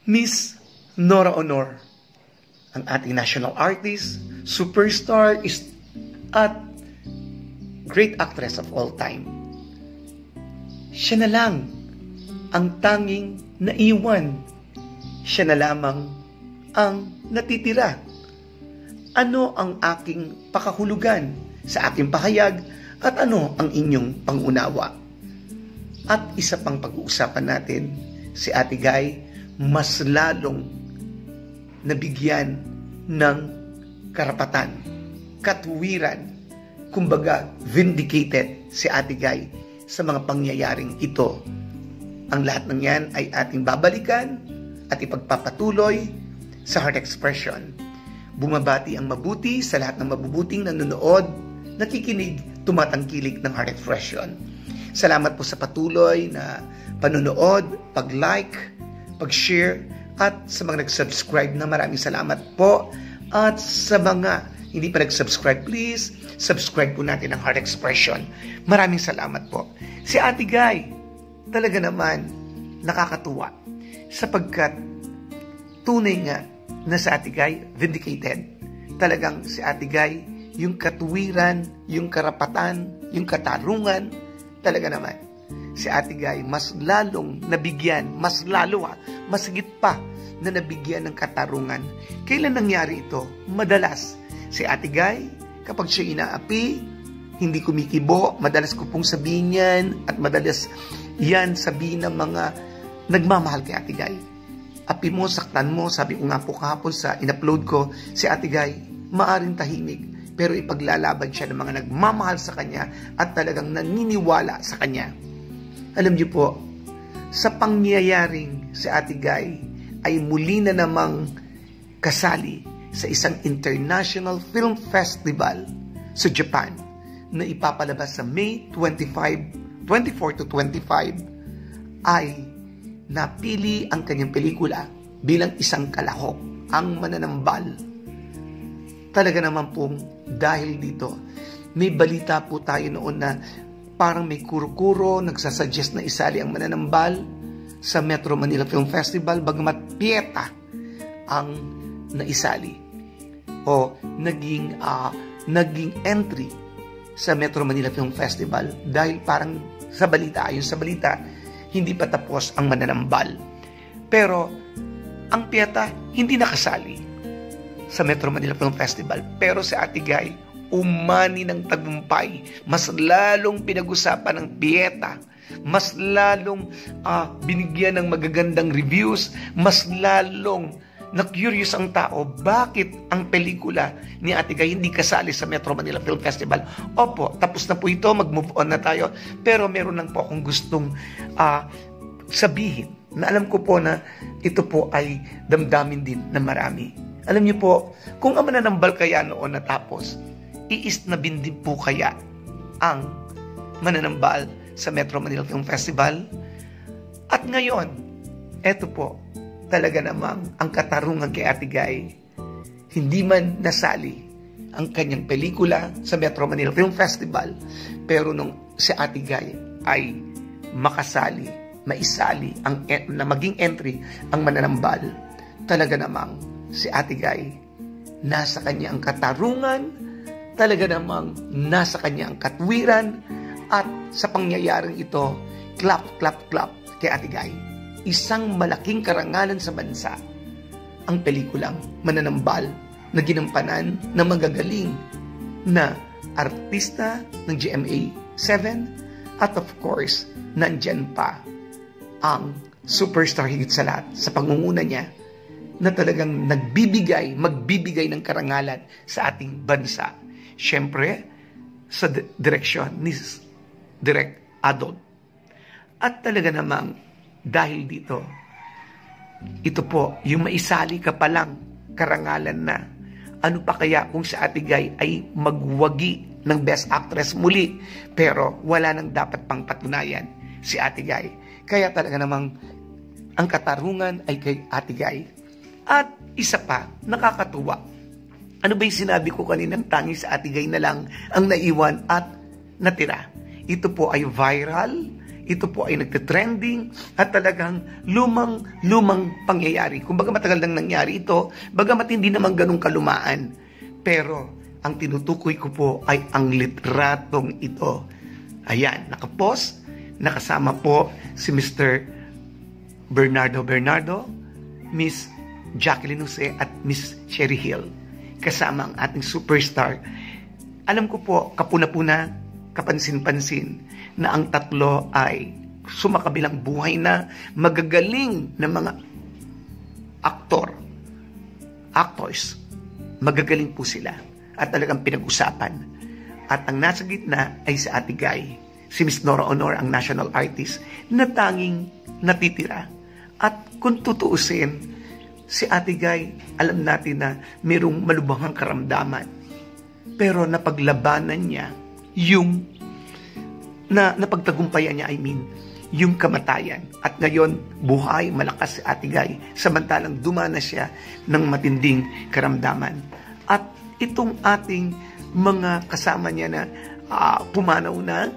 Miss Nora Honor, ang ating national artist, superstar, at great actress of all time. Siya na lang ang tanging naiwan. Siya na lamang ang natitira. Ano ang aking pakahulugan sa aking pahayag at ano ang inyong pangunawa? At isa pang pag-uusapan natin, si Ate Guy mas lalong nabigyan ng karapatan, katuwiran, kumbaga vindicated si Ate Guy sa mga pangyayaring ito. Ang lahat ng yan ay ating babalikan at ipagpapatuloy sa Heart Expression. Bumabati ang mabuti sa lahat ng mabubuting nanonood, nakikinig, tumatangkilik ng Heart Expression. Salamat po sa patuloy na panonood, pag-like, pag-share, at sa mga nag-subscribe na maraming salamat po. At sa mga hindi pa nag-subscribe, please, subscribe po natin ang Heart Expression. Maraming salamat po. Si Ate Guy, talaga naman nakakatuwa sapagkat tunay nga na si Ate Guy vindicated. Talagang si Ate Guy, yung katuwiran, yung karapatan, yung katarungan, talaga naman si Ate Guy mas lalong nabigyan, mas higit pa na nabigyan ng katarungan. Kailan nangyari ito? Madalas si Ate Guy, kapag siya inaapi, hindi kumikibo, madalas ko pong sabihin yan, at madalas yan sabihin ng mga nagmamahal kay Ate Guy. Api mo, saktan mo, sabi ko nga po kahapon sa in-upload ko, si Ate Guy, maaring tahimik, pero ipaglalaban siya ng mga nagmamahal sa kanya at talagang naniniwala sa kanya. Alam niyo po, sa pangyayaring si Ate Guy ay muli na namang kasali sa isang international film festival sa Japan na ipapalabas sa May 24 to 25 ay napili ang kanyang pelikula bilang isang kalahok, Ang Mananambal. Talaga naman pong dahil dito, may balita po tayo noon na parang may kuro-kuro nagsasuggest na isali Ang Mananambal sa Metro Manila Film Festival, bagamat Pieta ang naisali o naging entry sa Metro Manila Film Festival dahil parang sa balita, ayon sa balita, hindi pa tapos Ang Mananambal. Pero ang Pieta hindi nakasali sa Metro Manila Film Festival. Pero si Ate Guy, umani ng tagumpay. Mas lalong pinag-usapan ng Pieta. Mas lalong binigyan ng magagandang reviews. Mas lalong na-curious ang tao, bakit ang pelikula ni Ate Guy hindi kasali sa Metro Manila Film Festival? Opo, tapos na po ito, mag-move on na tayo. Pero meron lang po akong gustong sabihin na alam ko po na ito po ay damdamin din na marami. Alam niyo po, kung Ang Mananambal kaya noon natapos, iisnabin din po kaya ang Mananambal sa Metro Manila Film Festival? At ngayon, eto po, talaga namang ang katarungan kay Ate Guy, hindi man nasali ang kanyang pelikula sa Metro Manila Film Festival, pero nung si Ate Guy ay makasali, maisali, na maging entry ang Mananambal, talaga namang si Ate Guy, nasa kanya ang katarungan, talaga namang nasa kanya ang katwiran, at sa pangyayaring ito, clap, clap, clap kay Ate Guy. Isang malaking karangalan sa bansa ang pelikulang Mananambal na ginampanan ng magagaling na artista ng GMA 7 at of course, nandyan pa ang superstar higit sa lahat sa pangunguna niya na talagang magbibigay ng karangalan sa ating bansa. Siyempre, sa direksyon ni Direk Adolf. At talaga namang dahil dito, ito po, yung maisali ka palang karangalan na, ano pa kaya kung si Ate Guy ay magwagi ng Best Actress muli, pero wala nang dapat pang patunayan si Ate Guy. Kaya talaga namang ang katarungan ay kay Ate Guy. At isa pa, nakakatuwa. Ano ba yung sinabi ko kaninang tangi sa Ate Guy na lang ang naiwan at natira? Ito po ay viral. ito po ay nagte-trending at talagang lumang pangyayari. Kumbaga matagal nang nangyari ito, bagamat hindi naman ganun kalumaan. Pero ang tinutukoy ko po ay ang litratong ito. Ayan, nakapost, nakasama po si Mr. Bernardo, Miss Jacqueline Jose at Miss Cherry Hill. Kasama ang ating superstar. Alam ko po, kapuna-puna, kapansin-pansin na ang tatlo ay sumakabilang buhay na magagaling na mga actors. Magagaling po sila at talagang pinag-usapan. At ang nasa gitna ay si Ate Guy, si Miss Nora Honor, ang national artist na tanging natitira. At kung tutuusin, si Ate Guy, alam natin na mayroong malubhang karamdaman. Pero napaglabanan niya yung napagtagumpayan niya, yung kamatayan. At ngayon, buhay, malakas si Ate Guy, samantalang dumana siya ng matinding karamdaman. At itong ating mga kasama niya na pumanaw na,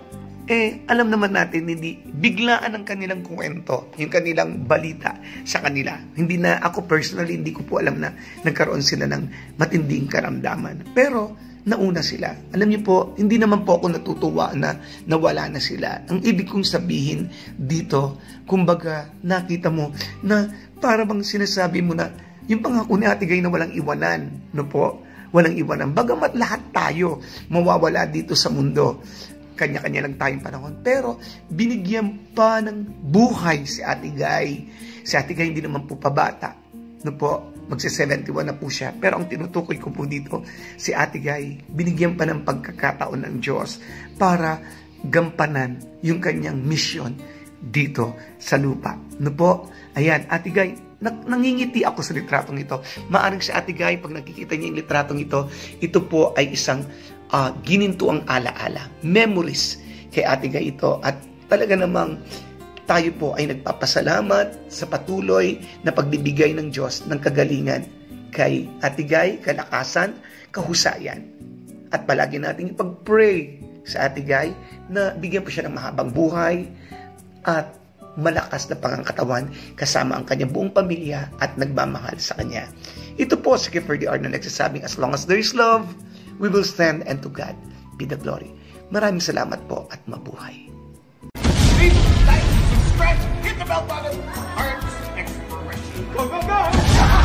alam naman natin, hindi biglaan ang kanilang kwento, yung kanilang balita sa kanila. Hindi na, ako personally, hindi ko po alam na nagkaroon sila ng matinding karamdaman. Pero, nauna sila. Alam niyo po, hindi naman po ako natutuwa na nawala na sila. Ang ibig kong sabihin dito, kumbaga, nakita mo na para bang sinasabi mo na yung pangako ni Ate Guy na walang iwanan, no po? Walang iwanan. Bagamat lahat tayo mawawala dito sa mundo. Kanya-kanya lang tayong panahon. Pero binigyan pa ng buhay si Ate Guy. Si Ate Guy hindi naman po pabata, no po? Magsi-71 na po siya. Pero ang tinutukoy ko po dito, si Ate Guy, binigyan pa ng pagkakataon ng Diyos para gampanan yung kanyang mission dito sa lupa. No po? Ayan, Ate Guy, nangingiti ako sa litratong ito. Maaring si Ate Guy, pag nakikita niya yung litratong ito po ay isang ginintuang alaala. Memories kay Ate Guy ito. At talaga namang tayo po ay nagpapasalamat sa patuloy na pagbibigay ng Diyos ng kagalingan kay Ate Guy, kalakasan, kahusayan. At palagi nating ipag-pray sa Ate Guy na bigyan po siya ng mahabang buhay at malakas na pangangkatawan kasama ang kanyang buong pamilya at nagmamahal sa kanya. Ito po si Kipper DR na nagsasabing, as long as there is love, we will stand, and to God be the glory. Maraming salamat po at mabuhay. Hit the bell button. Arts Expression. Go, go, go!